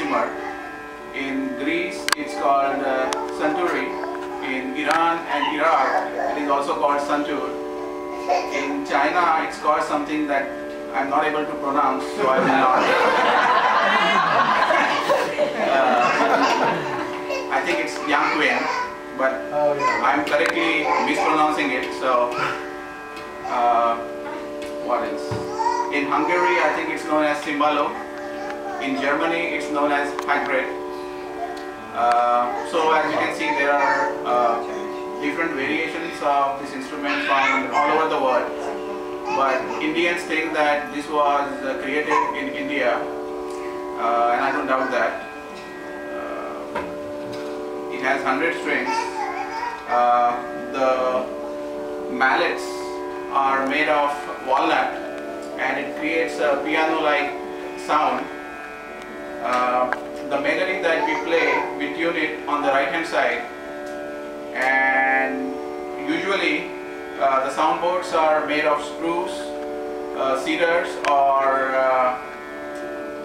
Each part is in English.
dulcimer. In Greece, it's called santuri. In Iran and Iraq, it is also called santur. In China, it's called something that I'm not able to pronounce, so I will not. I think it's yangquan, but I'm correctly mispronouncing it. So, what else? In Hungary, I think it's known as cymbalo. In Germany, it's known as hagrid. So as you can see, there are different variations of this instrument found all over the world. But Indians think that this was created in India, and I don't doubt that. It has 100 strings. The mallets are made of walnut, and it creates a piano-like sound. The melody that we play, we tune it on the right hand side, and usually the soundboards are made of spruce, cedars, or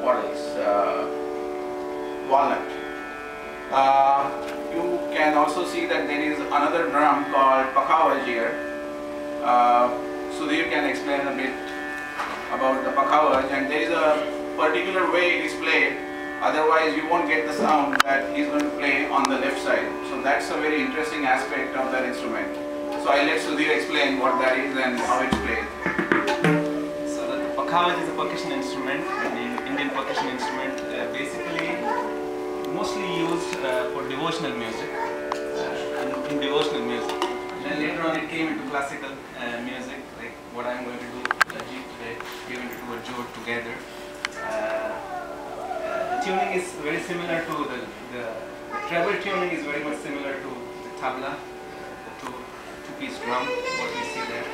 what else? Walnut. You can also see that there is another drum called pakhavaj here. Sudhir can explain a bit about the pakhavaj, and there is a particular way it is played. Otherwise, you won't get the sound that he's going to play on the left side. So that's a very interesting aspect of that instrument. So I'll let Sudhir explain what that is and how it's played. So the pakhavaj is a percussion instrument, an Indian percussion instrument, basically mostly used for devotional music, in devotional music. And then later on it came into classical music, like what I'm going to do today. We're going to do a jod together. The tuning is very similar to the treble tuning is very much similar to the tabla, the two-piece drum, what we see there.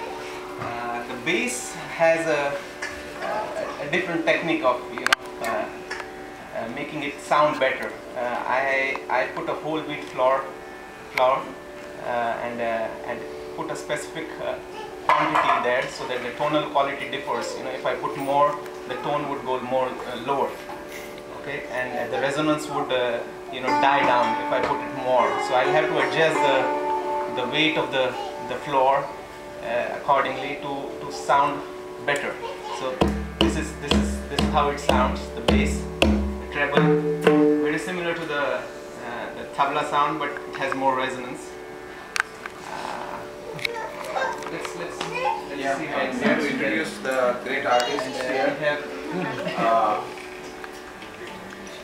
The bass has a different technique of making it sound better. I put a whole wheat flour and put a specific quantity there so that the tonal quality differs. If I put more, the tone would go more lower. Okay, and the resonance would die down if I put it more. So I'll have to adjust the weight of the floor accordingly to sound better. So this is how it sounds. The bass, the treble, very similar to the tabla sound, but it has more resonance. Let's see how it sounds. We have to introduce the great artists here.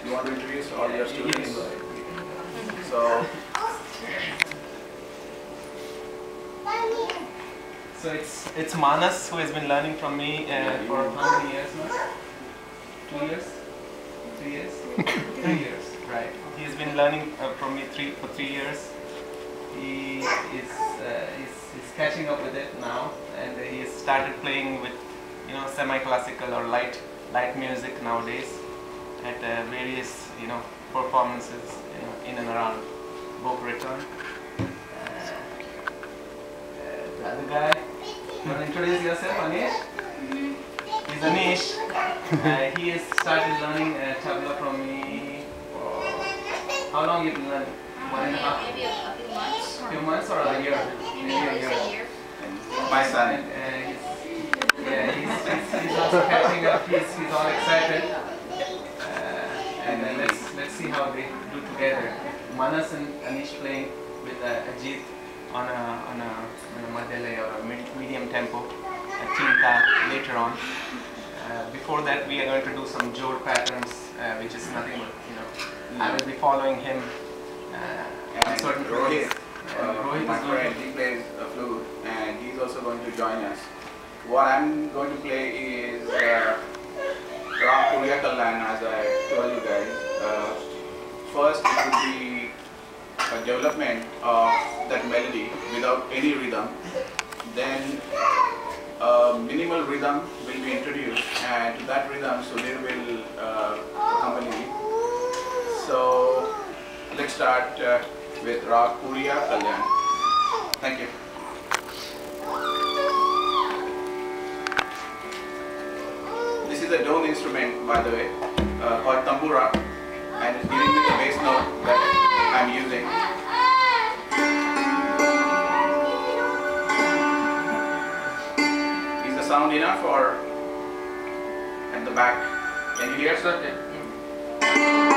You want to introduce all your students? So it's Manas, who has been learning from me for how many years now? 2 years? 3 years? 3 years, right. He has been learning from me for 3 years. He is he's catching up with it now, and he has started playing with semi-classical or light music nowadays at various performances in and around Boca Raton. The other guy, you want to introduce yourself, Anish? He's Anish. He has started learning tabla from me for how long you've been learning? 1.5? Maybe a few months. A few months or a year? Maybe a year. My son. He's also catching up. He's all excited. And then let's see how they do together. Manas and Anish playing with Ajit on a madele or a medium tempo, a tinta later on. Before that, we are going to do some jod patterns, which is nothing but I will be following him on certain Rohit, Rohit my is going friend, he plays a flute, and he's also going to join us. What I'm going to play is Ram Puriya Kalyan, as I told you guys. First, it would be a development of that melody without any rhythm. Then minimal rhythm will be introduced, and to that rhythm Sudhir will accompany me. So let's start with Rag Puriya Kalyan. Thank you. This is a dome instrument, by the way, called tambura, and it's giving me the bass note that I'm using. Is the sound enough or at the back? Can you hear? Certain.